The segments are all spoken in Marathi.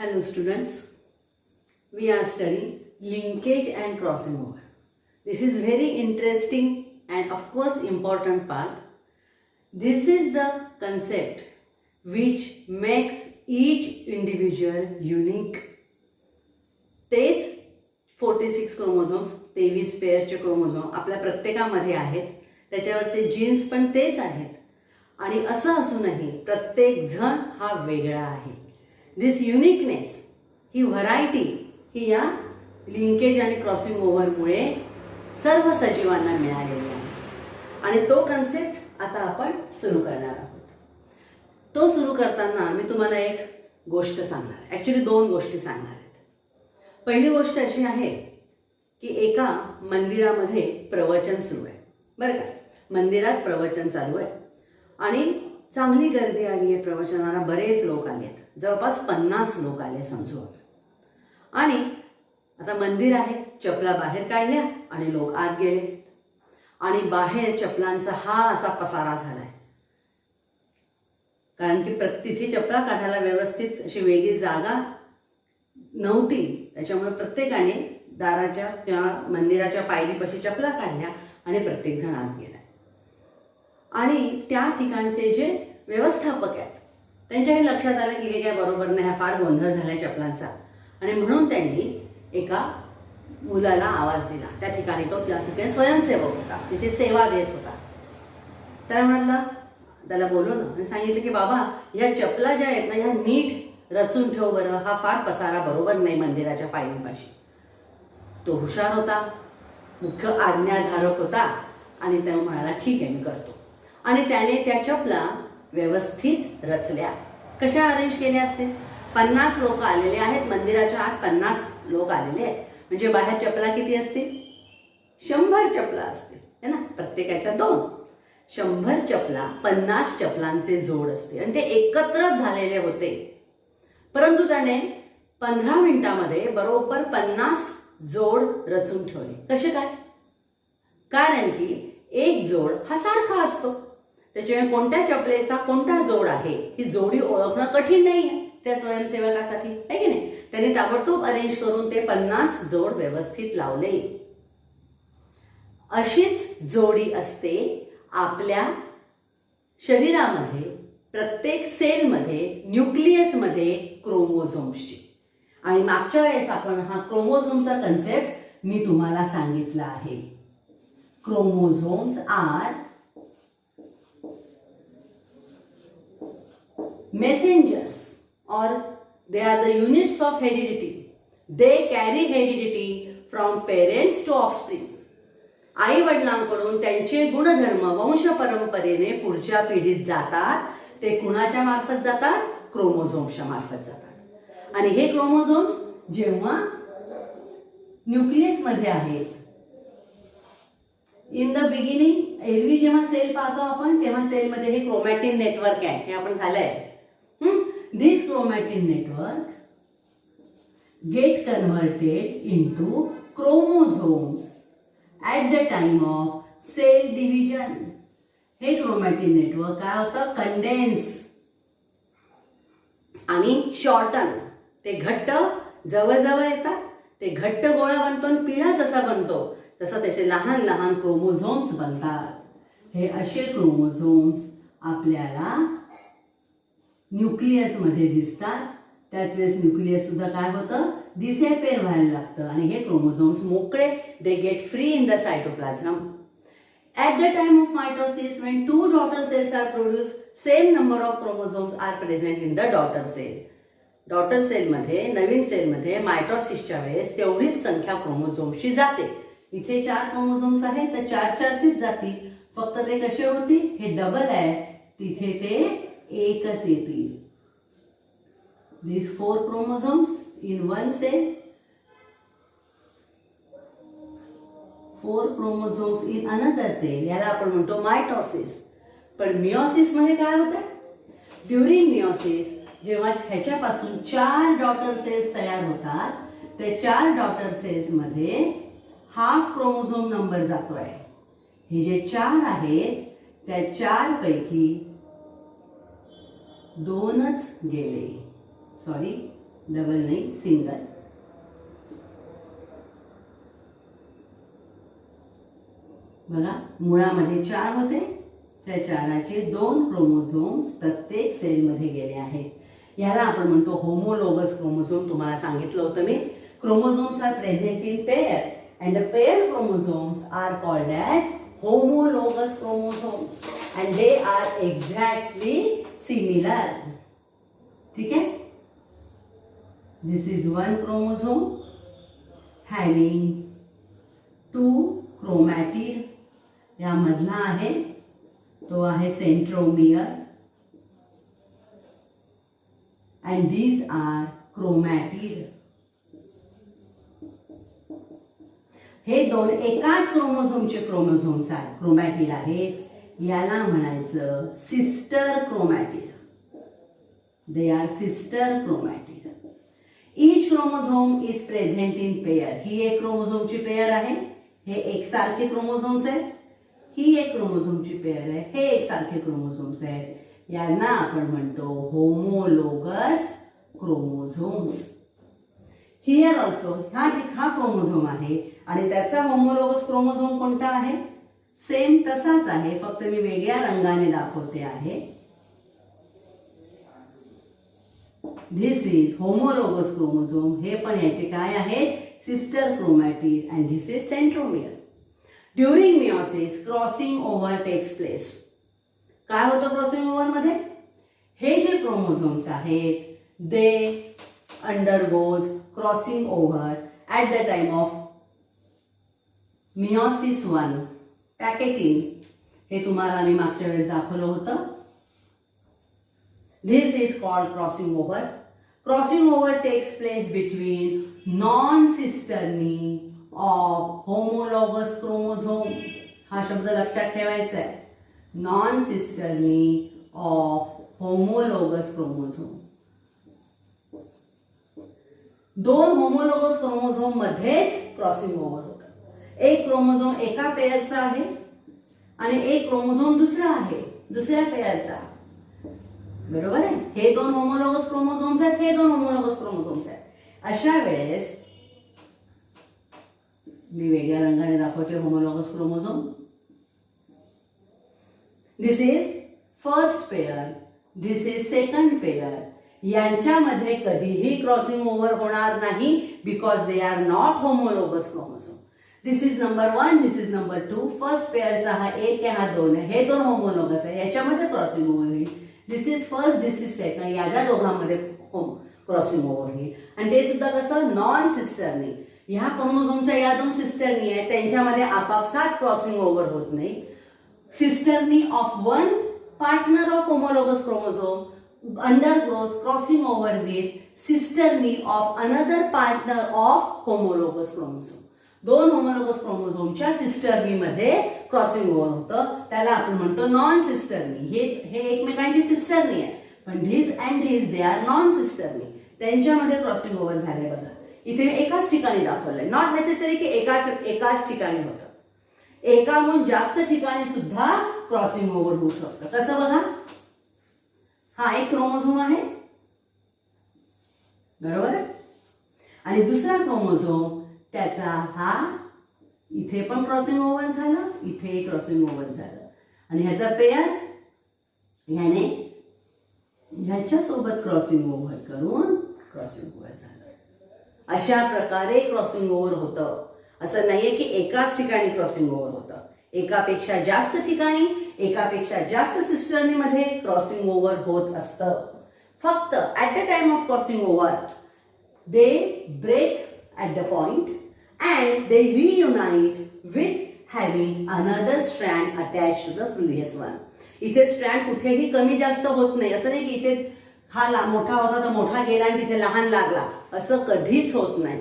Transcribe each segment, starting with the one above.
Hello students, we are studying linkage and crossing over. This is very interesting and of course important part. This is the concept which makes each individual unique. तेच 46 क्रोमोझोम्स 23 पेअरचे क्रोमोझोम आपल्या प्रत्येकामध्ये आहेत. त्याच्यावर ते जीन्स पण तेच आहेत आणि असं असूनही प्रत्येक जण हा वेगळा आहे. दिस युनिकनेस, ही व्हरायटी ही या लिंकेज आणि क्रॉसिंग ओव्हरमुळे सर्व सजीवांना मिळालेली आहे आणि तो कन्सेप्ट आता आपण सुरू करणार आहोत. तो सुरू करताना मी तुम्हाला एक गोष्ट सांगणार, ॲक्च्युली दोन गोष्टी सांगणार आहेत. पहिली गोष्ट अशी आहे की एका मंदिरामध्ये प्रवचन सुरू आहे बरं का. मंदिरात प्रवचन चालू आहे आणि चांगली गर्दी आली आहे. प्रवचनाला बरेच लोक आले आहेत, जवळपास 50 लोक आले समजू. आणि आता मंदिर आहे, चपला बाहेर काढल्या आणि लोक आत गेले आणि बाहेर चपलांचा हा असा पसारा झालाय. कारण की तिथे चपला काढायला व्यवस्थित अशी वेगळी जागा नव्हती, त्याच्यामुळे प्रत्येकाने दाराच्या किंवा मंदिराच्या पायरीपाशी चपला काढल्या आणि प्रत्येक जण आत गेला. आणि त्या ठिकाणचे जे व्यवस्थापक आहेत त्यांच्या हे लक्षात आलं की हे काय बरोबर नाही, हा फार गोंधळ झाला चपलांचा. आणि म्हणून त्यांनी एका मुलाला आवाज दिला. त्या ठिकाणी तो त्या ठिकाणी स्वयंसेवक होता, तिथे सेवा देत होता. त्याला म्हटलं, त्याला बोलवलं आणि सांगितलं की बाबा ह्या चपला ज्या आहेत ना ह्या नीट रचून ठेव बरं, हा फार पसारा बरोबर नाही मंदिराच्या पायरीपाशी. तो हुशार होता, मुख्य आज्ञाधारक होता आणि तो म्हणाला ठीक आहे मी करतो. आणि त्याने त्या चपला व्यवस्थित रचल्या. कशा अरेंज केल्या असतील? 50 लोक आलेले आहेत मंदिराच्या आत, 50 लोक आलेले आहेत म्हणजे बाहेर चपला किती असतील? 100 चपला असतील है ना, प्रत्येकाच्या 2. 100 चपला 50 चपलांचे जोड असते आणि ते एकत्र झालेले होते. परंतु त्याने 15 मिनिटांमध्ये बरोबर 50 जोड रचून ठेवले. कसे काय? कारण की एक जोड हा सारखा असतो, त्याच्यामुळे कोणत्या चपलेचा कोणता जोड आहे ही जोडी ओळखणं कठीण नाही आहे त्या स्वयंसेवकासाठी, आहे की नाही. त्याने ताबडतोब अरेंज करून ते 50 जोड व्यवस्थित लावले. अशीच जोडी असते आपल्या शरीरामध्ये, प्रत्येक सेलमध्ये, न्यूक्लियसमध्ये क्रोमोझोम्सची. आणि मागच्या वेळेस आपण हा क्रोमोझोमचा कन्सेप्ट मी तुम्हाला सांगितला आहे. Chromosomes are messengers or they are the units of heredity. They carry heredity from parents to offspring. आई वडिलांकडून त्यांचे गुणधर्म वंश परंपरेने पुढच्या पिढीत जातात. ते कुणाच्या मार्फत जातात? क्रोमोझोम्सच्या मार्फत जातात. आणि हे क्रोमोझोम्स जेव्हा न्यूक्लियस मध्ये आहेत, इन द बिगिनिंग एरवी जेव्हा सेल पाहतो आपण तेव्हा सेलमध्ये हे क्रोमॅटिन नेटवर्क आहे, हे आपण झालंय. This chromatin network get converted into chromosomes at the time of cell division. हे क्रोमॅटिन नेटवर्क काय होतं? कंडेन्स आणि शॉर्टन. ते घट्ट जवळजवळ येतात, ते घट्ट गोळा बनतो आणि पिळा जसा बनतो तसं त्याचे लहान लहान क्रोमोझोम्स बनतात. हे असे क्रोमोझोम्स आपल्याला न्यूक्लियसमध्ये दिसतात. त्याच वेळेस न्यूक्लियस सुद्धा काय होतं? डिसॅपिअर व्हायला लागतं आणि हे क्रोमोझोम्स मोकळे, they get free in the cytoplasm. At the time of mitosis when 2 daughter cells are produce, same number of chromosomes are present in the daughter cell. Daughter सेलमध्ये, नवीन सेलमध्ये मायटोसिसच्या वेळेस तेवढीच संख्या क्रोमोझोम्सची जाते. इथे 4 क्रोमोझोम्स आहेत तर 4-4चीच जातील. फक्त ते कसे होतील? हे डबल आहे, तिथे ते एकच येतील. These 4 chromosomes in one cell, 4 chromosomes in another cell. याला आपण म्हणतो मायटोसिस. पण मियोसिस मध्ये काय होतं? ड्युरिंग मियोसिस जेव्हा ह्याच्यापासून 4 डॉटर सेल्स तयार होतात, त्या 4 डॉटर सेल्स मध्ये हाफ क्रोमोझोम नंबर जातोय. हे जे 4 आहेत त्या 4 पैकी 2च गेले. सॉरी डबल नाही, सिंगल. बघा, मुळामध्ये 4 होते, त्या 4चे 2 क्रोमोझोम्स प्रत्येक सेलमध्ये गेले आहेत. याला आपण म्हणतो होमोलोगस क्रोमोझोम. तुम्हाला सांगितलं होतं मी, chromosomes are present in pair and the pair chromosomes are called as homologous chromosomes and they are exactly similar. ठीक है? This is one chromosome having 2 chromatid. या मधला आहे तो आहे centromere and these are chromatid. हे 2 एकाच क्रोमोझोमचे क्रोमोझोम्स आहेत, क्रोमॅटिड आहेत. याला म्हणायचं sister chromatid. They are sister chromatid. Each chromosome is present in pair. ही एक क्रोमोझोमची पेयर आहे, हे एकसारखे क्रोमोझोम्स आहेत. ही एक क्रोमोझोमची पेयर आहे, हे एकसारखे क्रोमोझोम्स आहेत. यांना आपण म्हणतो होमोलोगस क्रोमोझोम्स. हियर ऑल्सो हा क्रोमोझोम आहे आणि त्याचा होमोलोगस क्रोमोझोम कोणता आहे? सेम तसाच आहे, फक्त मी वेगळ्या रंगाने दाखवते आहे. This is homologous chromosome. हे पण याचे काय आहेत? Sister chromatid and this is centromere. During meiosis crossing over takes place. काय होतं क्रॉसिंग ओव्हर मध्ये? हे जे क्रोमोझोम्स आहेत दे undergoes crossing over at the time of meiosis 1 packeting. हे तुम्हाला मी मागच्या वेळेस दाखवलं होतं. This is called crossing over. Crossing over takes place between non-cisternae of homologous chromosome. हा शब्द लक्षात ठेवायचा आहे. Non-cisternae of homologous chromosome. 2 homologous chromosome मध्येच क्रॉसिंग ओव्हर होतं. एक क्रोमोझोम एका पेअरचा आहे आणि एक क्रोमोझोम दुसरा आहे दुसऱ्या पेअरचा. बरोबर आहे? हे 2 होमोलोगस क्रोमोझोम्स आहेत, हे 2 होमोलोगस क्रोमोझोम्स आहेत. अशा वेळेस मी वेगळ्या रंगाने दाखवते homologous chromosome. This is first pair, this is second pair. यांच्यामध्ये कधीही क्रॉसिंग ओव्हर होणार नाही because they are not homologous chromosome. This is number 1, this is number 2. First पेअरचा हा 1 आहे, हा 2 आहे. हे 2 होमोलोगस आहे, याच्यामध्ये क्रॉसिंग ओव्हर होईल. This is first, this is second. या दोघांमध्ये क्रॉसिंग ओव्हर होईल. आणि ते सुद्धा कसं? नॉन सिस्टरनी. ह्या क्रोमोझोमच्या या 2 सिस्टरनी आहेत, त्यांच्यामध्ये आपापसात क्रॉसिंग ओव्हर होत नाही. सिस्टरनी of 1 partner of homologous chromosome undergoes crossing over with sisternae of another partner of homologous chromosome. 2 homologous क्रोमोझोमच्या सिस्टरनी मध्ये क्रॉसिंग ओव्हर होतं, त्याला आपण म्हणतो नॉन सिस्टरनी. हे एकमेकांची सिस्टरनी आहे, पण this and this they are non सिस्टरनी. त्यांच्यामध्ये क्रॉसिंग ओव्हर झाले. बघा, इथे एकाच ठिकाणी दाखवलंय. नॉट नेसेसरी की एकाच ठिकाणी होतं, एकाहून जास्त ठिकाणी सुद्धा क्रॉसिंग ओव्हर होऊ शकतं. कसं बघा, हा एक क्रोमोझोम आहे, बरोबर आहे, आणि दुसरा क्रोमोझोम त्याचा हा इथे पण क्रॉसिंग ओव्हर झाला, इथे क्रॉसिंग ओव्हर झालं, आणि ह्याचा पेअर ह्याने ह्याच्या सोबत क्रॉसिंग ओव्हर करून क्रॉसिंग ओव्हर झालं. अशा प्रकारे क्रॉसिंग ओव्हर होतं. असं नाहीये की एकाच ठिकाणी क्रॉसिंग ओव्हर होतं. एकापेक्षा जास्त ठिकाणी, एकापेक्षा जास्त सिस्टरनी मध्ये क्रॉसिंग ओव्हर होत असतं. फक्त at the time of crossing over they break at the point and they reunite with having another strand attach to the previous one. इथे स्ट्रँड कुठेही कमी जास्त होत नाही. असं नाही की इथे हा मोठा होता तर मोठा गेला आणि तिथे लहान लागला, असं कधीच होत नाही.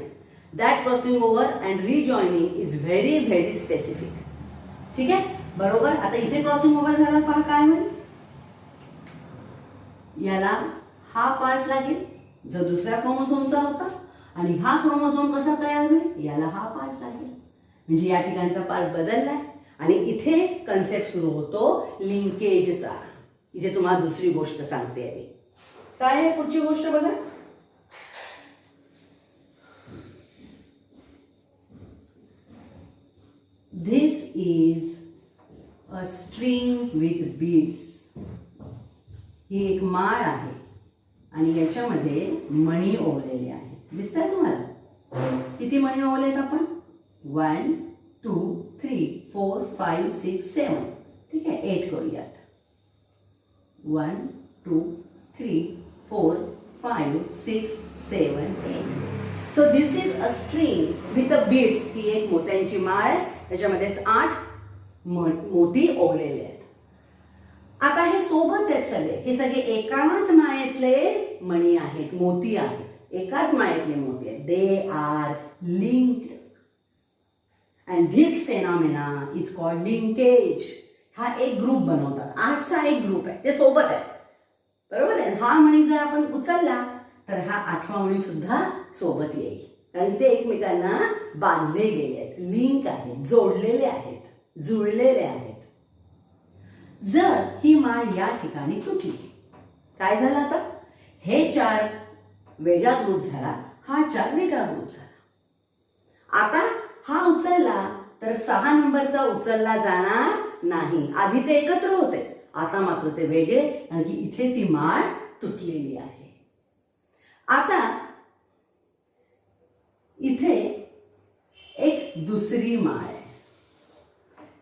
That crossing over and rejoining is very very specific. ठीक आहे, बरोबर. आता इथे क्रॉसिंग ओव्हर झाला, पहा काय होईल. याला हा पार्ट लागेल जो दुसऱ्या क्रोमोझोमचा होता, आणि हा क्रोमोझोम कसा तयार होईल, याला हा पार्ट लागेल. म्हणजे या ठिकाणचा पार्ट बदललाय आणि इथे कन्सेप्ट सुरू होतो लिंकेजचा. इथे तुम्हाला दुसरी गोष्ट सांगते आहे. काय आहे पुढची गोष्ट बघा. This is a string with beads. ही एक माळ आहे आणि याच्यामध्ये मणी ओवलेले आहेत. दिसतात तुम्हाला? किती मणी ओवलेत आपण? 1 2 3 4 5 6 7. ठीक आहे, 8 करूयात. 1 2 3 4 5 6 7 8. So this is a string with a beads. ही एक मोत्यांची माळ आहे, त्याच्यामध्ये 8 मोती ओवलेले आहेत. आता हे सोबत आहेत सगळे, हे सगळे एकाच माळेतले मणी आहेत, मोती आहेत, एकाच माळेतले मोती आहेत. दे are linked and this phenomena is called linkage. हा एक ग्रुप बनवतात, 8चा एक ग्रुप आहे, ते सोबत आहे, बरोबर आहे. हा मणी जर आपण उचलला तर हा 8वा मणी सुद्धा सोबत येईल, कारण ते एकमेकांना बांधले गेले आहेत, लिंक आहेत, जोडलेले आहेत, जुळलेले आहेत. जर ही माळ या ठिकाणी तुटली, काय झालं? आता हे 4 वेगळा ग्रुप झाला, हा 4 वेगळा ग्रुप झाला. आता हा उचलला तर 6 नंबरचा उचलला जाणार नाही. आधी ते एकत्र होते, आता मात्र ते वेगळे, कारण की इथे ती माळ तुटलेली आहे. आता इथे एक दुसरी माळ आहे,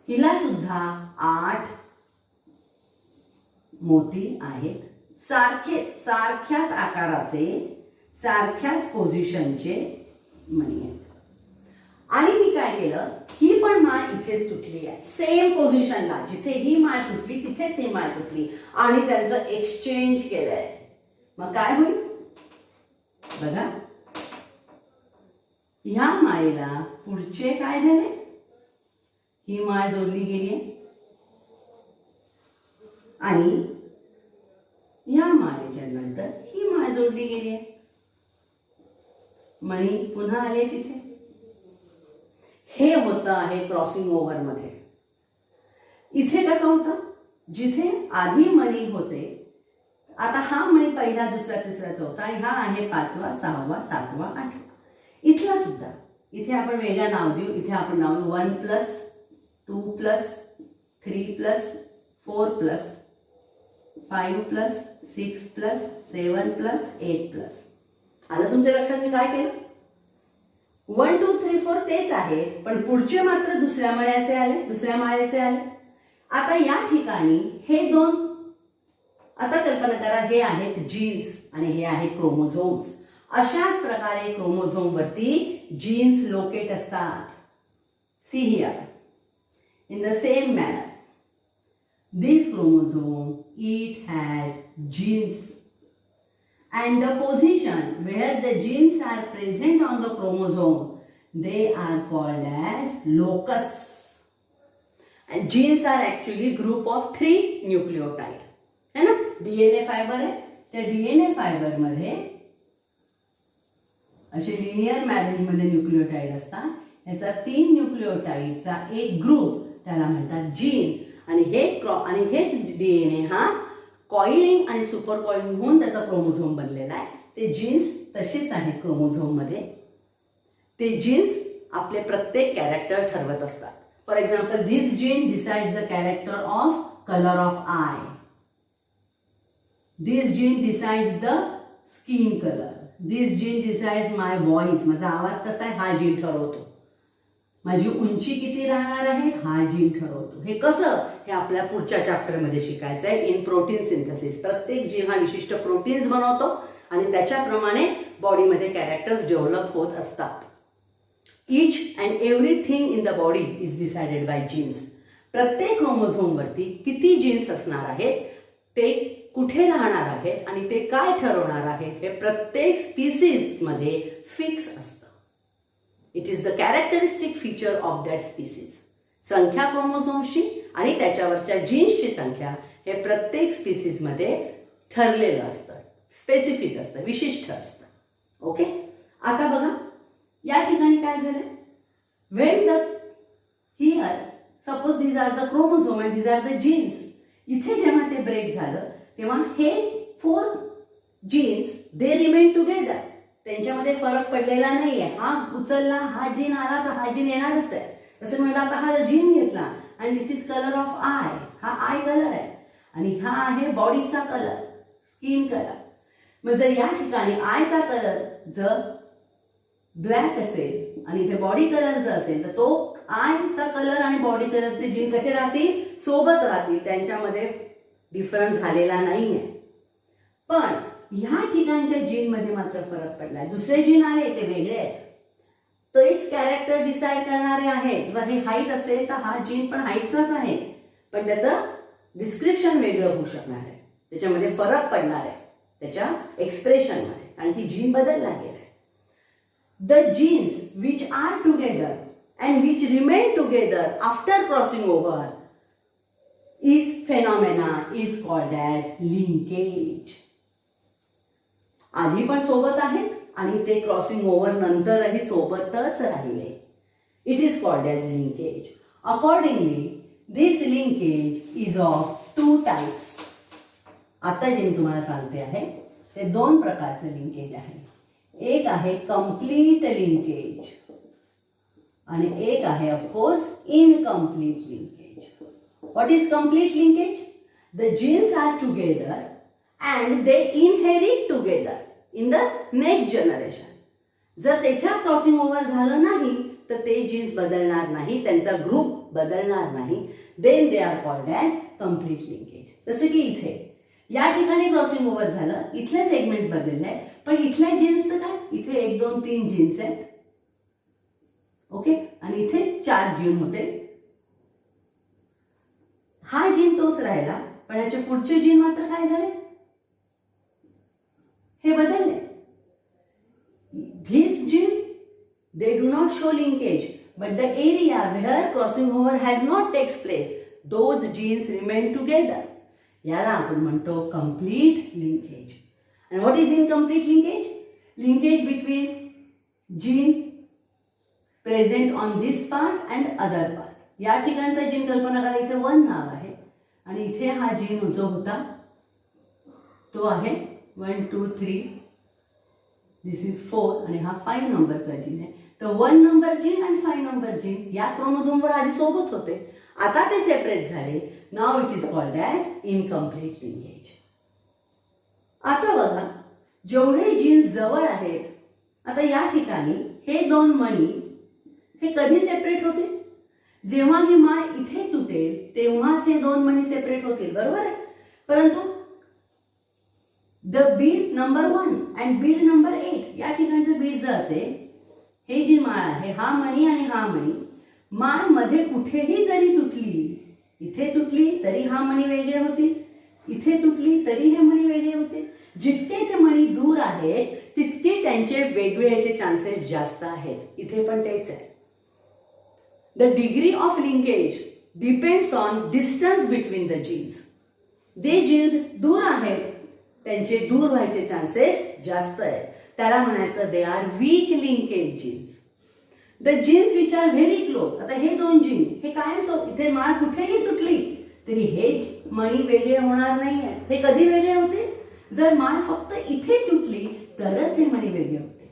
हिला सुद्धा 8 मोती आहेत, सारख्याच आकाराचे, सारख्याच पोझिशनचे मणी आहेत. आणि मी काय केलं, ही पण माळ इथेच तुटली आहे, सेम पोझिशनला. जिथे ही माळ तुटली तिथेच ही माळ तुटली आणि त्यांचं एक्सचेंज केलंय. मग काय होईल बघा, ह्या माळेला पुढचे काय झाले, ही माळ जोडली गेली आहे आणि ह्या माळेच्या नंतर ही माळ जोडली गेली आहे, मणी पुन्हा आले तिथे. हे होतं आहे क्रॉसिंग ओव्हर मध्ये. इथे कसं होतं, जिथे आधी मणी होते, आता हा मणी पहिला, दुसरा, तिसरा, चौथा आणि हा आहे 5वा 6वा 7वा 8वा. इथला सुद्धा, इथे आपण वेगळं नाव देऊ. इथे आपण नाव देऊ 1 + 2 + 3 + 4 + 5 + 6 + 7 + 8 आलं तुमच्या लक्षात मी काय केलं? 1 2 3 4 तेच आहे, पण पुढचे मात्र दुसऱ्या माळ्याचे आले, दुसऱ्या माळ्याचे आले. आता या ठिकाणी हे 2, आता कल्पना करा, हे आहेत जीन्स आणि हे आहेत क्रोमोझोम्स. अशाच प्रकारे क्रोमोझोम वरती जीन्स लोकेट असतात. See here, in the same manner, this chromosome, it has genes, and the position where the genes are present on the chromosome, they are called as locus. And genes are actually group of 3 nucleotide. है ना, डीएनए फायबर आहे, त्या डीएनए फायबर मध्ये असे लिनियर मॅरेज मध्ये न्यूक्लिओटाइड असतात. याचा 3 न्यूक्लिओटाइडचा एक ग्रुप, त्याला म्हणतात जीन. आणि हेच डीएनए हा कॉइलिंग आणि सुपर कॉइलिंग होऊन त्याचा क्रोमोझोम बनलेला आहे. ते जीन्स तसेच आहेत क्रोमोझोम मध्ये. ते जीन्स आपले प्रत्येक कॅरेक्टर ठरवत असतात. For example, this gene decides the character of colour of I. This gene decides the skin colour. This gene decides my voice. माझा आवाज कसा आहे हा जीन ठरवतो. माझी उंची किती राहणार आहे हा जीन ठरवतो. हे कसं, हे आपल्या पुढच्या चॅप्टर मध्ये शिकायचं आहे. इन प्रोटीन सिंथेसिस, प्रत्येक जीन हा विशिष्ट प्रोटीन्स बनवतो आणि त्याच्याप्रमाणे बॉडीमध्ये कॅरेक्टर्स डेव्हलप होत असतात. Each and everything in the body is decided by genes. प्रत्येक क्रोमोझोम वरती किती जीन्स असणार आहेत, ते कुठे राहणार आहेत आणि ते काय ठरवणार आहेत, हे प्रत्येक स्पीसीज मध्ये फिक्स असतं. It is the characteristic feature of that species. संख्या क्रोमोझोम्सची आणि त्याच्यावरच्या जीन्सची संख्या हे प्रत्येक स्पीसीज मध्ये ठरलेलं असतं, स्पेसिफिक असतं, विशिष्ट असतं. ओके, आता बघा या ठिकाणी काय झालं, when the here suppose these are the chromosome and these are the genes. इथे जेव्हा ते ब्रेक झालं तेव्हा हे 4 जीन्स दे रिमेन टुगेदर. त्यांच्यामध्ये फरक पडलेला नाहीये. हा उचलला, हा जीन आला तर हा जीन येणारच आहे. जसं म्हटलं आता हा जीन घेतला आणि दिस इज कलर ऑफ आय, हा आय कलर आहे आणि हा आहे बॉडीचा कलर, स्किन कलर. मग जर या ठिकाणी आयचा कलर जर ब्लॅक असेल आणि इथे बॉडी कलर जर असेल तर तो आयचा कलर आणि बॉडी कलरचे जीन कसे राहतील, सोबत राहतील, त्यांच्यामध्ये डिफरन्स झालेला नाहीये. पण ह्या ठिकाणच्या जीनमध्ये मात्र फरक पडलाय. दुसरे जीन आले ते वेगळे आहेत, तोच कॅरेक्टर डिसाइड करणारे आहेत. जर हे हाईट असेल तर हा जीन पण हाईटचाच आहे, पण त्याचं डिस्क्रिप्शन वेगळं होऊ शकणार आहे, त्याच्यामध्ये फरक पडणार आहे त्याच्या एक्सप्रेशनमध्ये, कारण की जीन बदलला गेला आहे. The genes which R together and which remain together after crossing over is phenomena is called as linkage. आधी पण सोबत आहेत आणि ते क्रॉसिंग ओव्हर नंतरही सोबतच राहिले. It is called as linkage. Accordingly this linkage is of 2 types. आता जे मी तुम्हाला सांगते आहे ते 2 प्रकारचे लिंकेज आहे. एक आहे कम्प्लीट लिंकेज आणि एक आहे of course incomplete linkage. What is complete linkage? The genes are together and they inherit together in the next generation. जर त्याच्या क्रॉसिंग ओव्हर झालं नाही तर ते जीन्स बदलणार नाही, त्यांचा ग्रुप बदलणार नाही. Then they are called as complete linkage. जसं की इथे या ठिकाणी क्रॉसिंग ओव्हर झालं, इथले सेगमेंट्स बदलले, पण इथल्या जीन्सचं काय, इथे 1 2 3 जीन्स आहेत, ओके, आणि इथे 4 जीन होते. हा जीन तोच राहिला, पण याचे पुढचे जीन मात्र काय झाले, हे बदलले. This gene they do not show linkage, but the area where crossing over has not takes place those genes remain together. याला आपण म्हणतो complete linkage. And what is incomplete linkage? Linkage between gene present on this part and other part. या ठिकाणचा जीन कल्पना करा, इथे 1 नाव आहे आणि इथे हा जीन जो होता तो आहे 1 2 3, दिस इज 4 आणि हा 5 नंबरचा जीन आहे. तर 1 नंबर जीन आणि 5 नंबर जीन या क्रोमोझोमवर आधी सोबत होते, आता ते सेपरेट झाले. Now it is called as incomplete linkage. आता बघा, जेवढे जीन्स जवळ आहेत, आता या ठिकाणी हे 2 मणी हे कधी सेपरेट होतील, जेव्हा ही माळ इथे तुटेल तेव्हाच हे 2 मणी सेपरेट होतील, बरोबर आहे. परंतु the Beed number 1 and Beed number 8 या ठिकाणचं बीड जर असेल, हे जी माळ आहे, हा मणी आणि हा मणी, माळ मध्ये कुठेही जरी तुटली, इथे तुटली तरी हा मणी वेगळे होतील, इथे तुटली तरी हे मणी वेगळे होते. जितके ते मणी दूर आहेत तितके त्यांचे वेगवेगळ्याचे चान्सेस जास्त आहेत. इथे पण तेच आहे. The degree of linkage depends on distance between the genes. जे जीन्स दूर आहेत त्यांचे दूर व्हायचे चान्सेस जास्त आहेत, त्याला म्हणायचं they are weak linkage genes. The genes which are very close, आता हे 2 जीन हे कायम इथे माळ कुठेही तुटली तरी हे मणी वेगळे होणार नाही आहेत. हे कधी वेगळे होते, जर माळ फक्त इथे तुटली तरच हे मणी वेगळे होते,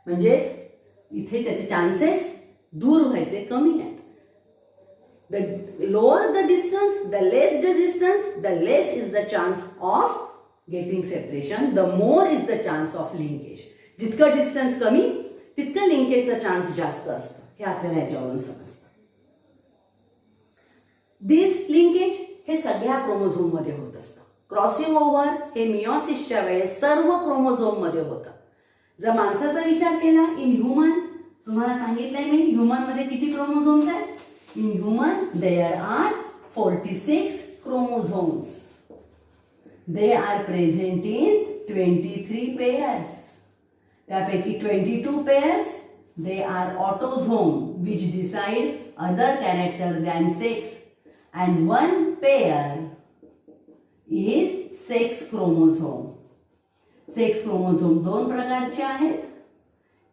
म्हणजेच इथे त्याचे चान्सेस दूर व्हायचे कमी आहेत. The lower the distance, the less the distance, the less is the chance of getting separation, the more is the chance of linkage. जितकं डिस्टन्स कमी तितकं लिंकेजचा चान्स जास्त असतो, हे आपल्याला याच्यावरून समजतं. दिस लिंकेज हे सगळ्या क्रोमोझोम मध्ये होत असतं. क्रॉसिंग ओव्हर हे मियोसिसच्या वेळेस सर्व क्रोमोझोम मध्ये होतं. जर माणसाचा विचार केला, इन ह्युमन तुम्हाला सांगितलंय मी, ह्युमन मध्ये किती क्रोमोझोम्स आहेत. In human there are 46 chromosomes. They are present in 23 pairs. त्यापैकी 22 pairs they are autosome which decide other character than sex, and 1 pair is sex chromosome. Sex chromosome 2 प्रकारचे आहेत.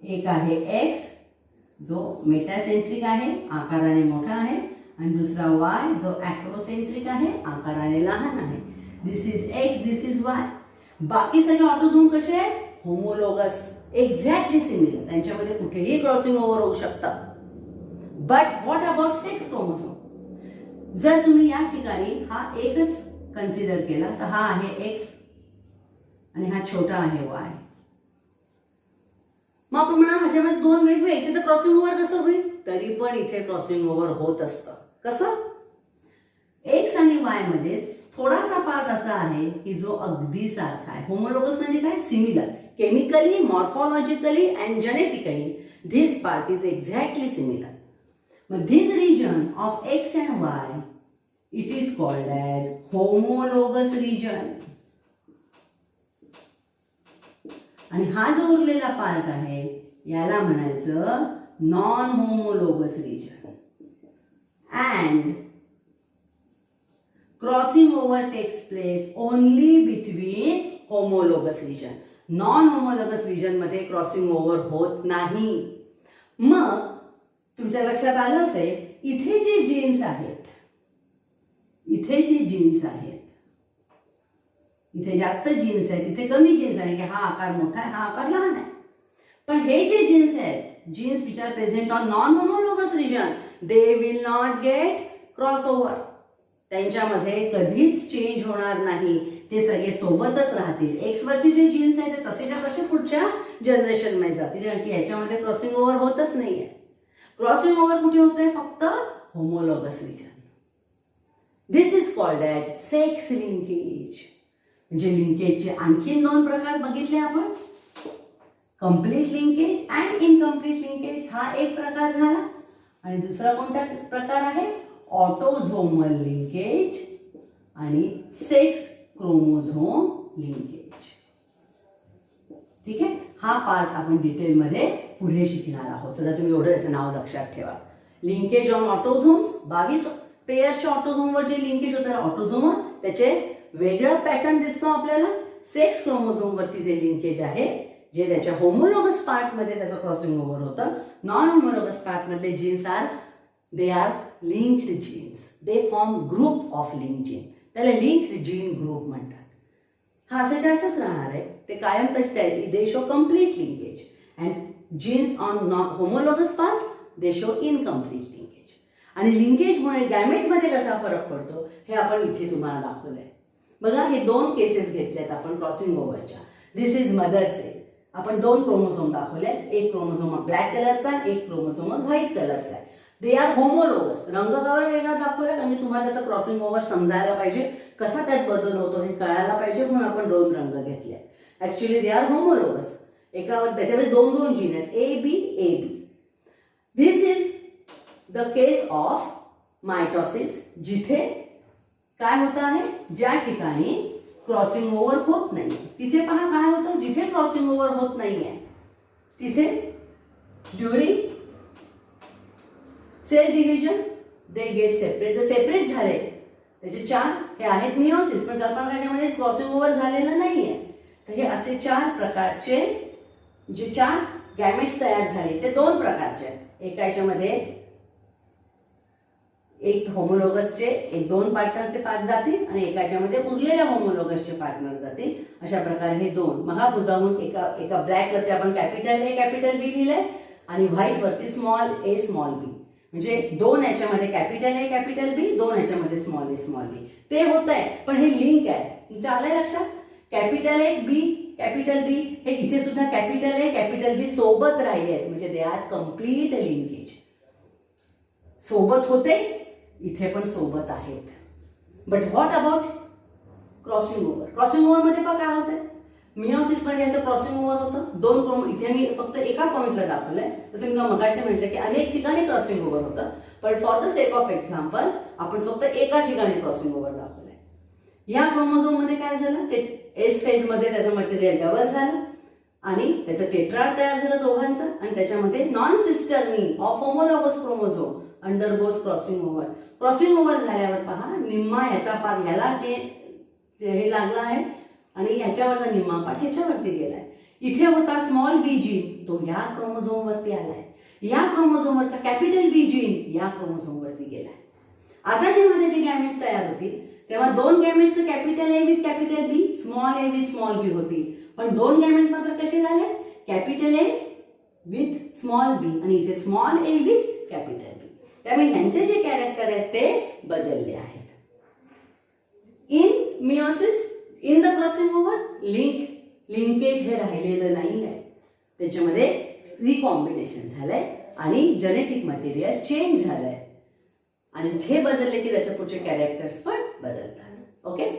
एक आहे X जो मेटासेंट्रिक आहे, आकाराने मोठा आहे, आणि दुसरा Y जो ॲक्रोसेंट्रिक आहे, आकाराने लहान आहे. This is X, this is Y. बाकी सगळे ऑटोझोम कसे आहेत, होमोलोगस, एक्झॅक्टली सिमिलर. त्यांच्यामध्ये कुठेही क्रॉसिंग ओव्हर होऊ शकतं. But what about sex chromosome? जर तुम्ही या ठिकाणी हा एकच कन्सिडर केला तर हा आहे एक्स आणि हा छोटा आहे वाय. मग आपण म्हणा ह्याच्यामध्ये दोन वेगवेगळे, इथे तर क्रॉसिंग ओव्हर कसं होईल? तरी पण इथे क्रॉसिंग ओव्हर होत असतं. कसं? एक्स आणि वाय मध्ये थोडासा पार्ट असा आहे की जो अगदी सारखा आहे. होमोलोगस म्हणजे काय? Similar. Chemically, morphologically and genetically this part is exactly similar. मग this region of X and Y it is called as homologous region. आणि हा जो उरलेला पार्ट आहे याला म्हणायचं non homologous region. And crossing over takes place only between homologous region. Non homologous region मध्ये क्रॉसिंग ओव्हर होत नाही. मग तुमच्या लक्षात आलं असेल इथे जे जीन्स आहेत, इथे जे जीन्स आहेत, इथे जास्त जीन्स आहेत, इथे कमी जीन्स आहे की हा आकार मोठा आहे, हा आकार लहान आहे. पण हे जे जीन्स आहेत, genes which are present on non homologous region, they will not get cross over. त्यांच्यामध्ये कधीच चेंज होणार नाही. ते सगळे सोबतच राहतील. एक्स वरचे जे जीन्स आहेत ते तसेच्या तसे पुढच्या जनरेशन मध्ये जातील, कारण की याच्यामध्ये क्रॉसिंग ओव्हर होतच नाहीये. क्रॉसिंग ओव्हर कुठे होतंय? फक्त homologous region. This is called as sex linkage. म्हणजे लिंकेजचे आणखीन दोन प्रकार बघितले आपण. Complete linkage and incomplete linkage हा एक प्रकार झाला. आणि दुसरा कोणता प्रकार आहे? ऑटोझोमल लिंकेज आणि सेक्स क्रोमोझोम लिंकेज. ठीक आहे, हा पार्ट आपण डिटेलमध्ये पुढे शिकणार आहोत. सध्या तुम्ही एवढं याचं नाव लक्षात ठेवा. लिंकेज ऑन ऑटोझोम्स, 22 पेअरच्या ऑटोझोमवर जे लिंकेज होतं ऑटोझोमल, त्याचे वेगळं पॅटर्न दिसतो आपल्याला. सेक्स क्रोमोझोम वरती जे लिंकेज आहे, जे त्याच्या होमोलोगस पार्ट मध्ये त्याचं क्रॉसिंग ओव्हर होतं. नॉन होमोलोगस पार्ट मधले genes they are linked genes. They form group of link gene. त्याला लिंक्ड जीन ग्रुप म्हणतात. हा असं असंच राहणार आहे. ते कायम तसे आहेत. They show complete linkage and genes on homologous part they show incomplete linkage. आणि लिंकेजमुळे गॅमेटमध्ये कसा फरक पडतो हे आपण इथे तुम्हाला दाखवलंय. बघा, हे दोन केसेस घेतलेत आपण क्रॉसिंग ओव्हरच्या. This is mother cell. आपण दोन क्रोमोझोम दाखवले. एक क्रोमोझोम ब्लॅक कलरचा, एक क्रोमोझोम व्हाईट कलरचा आहे. दे आर होमोलोगस. रंग कवर वेगळा दाखवला म्हणजे तुम्हाला त्याचा क्रॉसिंग ओव्हर समजायला पाहिजे, कसा त्यात बदल होतो हे कळायला पाहिजे, म्हणून आपण दोन रंग घेतले. Actually they are homologous. एकावर त्याच्यामध्ये दोन दोन जीन आहेत, A B A B. This is the case of mitosis, जिथे काय होत आहे, ज्या ठिकाणी क्रॉसिंग ओव्हर होत नाही. तिथे पहा काय होतं, जिथे क्रॉसिंग ओव्हर होत नाहीये तिथे during cell division they get separate. जर सेपरेट झाले त्याचे चार हे आहेत मियोसिस, पण कल्पनाच्यामध्ये क्रॉसिंग ओव्हर झालेलं नाहीये. तर हे असे चार प्रकारचे जे चार गॅमेट्स तयार झाले ते दोन प्रकारचे आहेत. एका याच्यामध्ये एक होमोलोगसचे एक दोन पार्टनरचे पार्ट जातील आणि एका याच्यामध्ये उरलेल्या होमोलोगसचे पार्टनर जातील. अशा प्रकारे हे दोन. मग हा मुद्दामून एका ब्लॅक वरती आपण कॅपिटल ए कॅपिटल बी लिहिलंय आणि व्हाईट वरती स्मॉल ए स्मॉल बी. म्हणजे दोन याच्यामध्ये कॅपिटल ए कॅपिटल बी, दोन याच्यामध्ये स्मॉल ए स्मॉल बी. ते होत आहे, पण हे लिंक आहे. तुमचं आलंय लक्षात? कॅपिटल ए बी कॅपिटल बी हे इथे सुद्धा कॅपिटल ए कॅपिटल बी सोबत राहिले आहेत. म्हणजे दे आर कम्प्लीट लिंकेज. सोबत होते, इथे पण सोबत आहेत. But what about crossing over? Crossing over मध्ये पण काय होतं? मियोसिस मध्ये याचं क्रॉसिंग ओव्हर होतं. दोन क्रोम इथे मी फक्त एका पॉइंटला दाखवलंय. जसं मी मगाशी म्हटलं की अनेक ठिकाणी क्रॉसिंग ओव्हर होतं, पण for the sake of example आपण फक्त एका ठिकाणी क्रॉसिंग ओव्हर दाखवलंय. या क्रोमोझोम मध्ये काय झालं, ते एस फेज मध्ये त्याचं मटेरियल डबल झालं आणि त्याचं टेट्राड तयार झालं दोघांचं, आणि त्याच्यामध्ये non cisternae of homologous chromosome undergoes crossing over. Crossing over झाल्यावर पहा निम्मा याचा पार्ट ह्याला जे हे लागला आहे आणि ह्याच्यावरचा निम्मा पार्ट ह्याच्यावरती गेलाय. इथे होता स्मॉल बी जीन, तो या क्रोमोझोम वरती आलाय. या क्रोमोझोम वरचा कॅपिटल बी जीन या क्रोमोझोम वरती गेलाय. आता जेव्हा त्याचे गॅमेट्स तयार होतील तेव्हा दोन गॅमेट्स तर capital A with capital B, small A with small B होती. पण दोन गॅमेट्स मात्र कसे झाले, capital A with small B आणि इथे small A with capital B. त्यामुळे ह्यांचे जे कॅरेक्टर आहेत ते बदलले आहेत. In meiosis, in the crossing over, linkage हे राहिलेलं नाही आहे. त्याच्यामध्ये रिकॉम्बिनेशन झालंय आणि जेनेटिक मटेरियल चेंज झालंय आणि हे बदलले की त्याच्या पुढचे कॅरेक्टर्स पण बदलतात. ओके.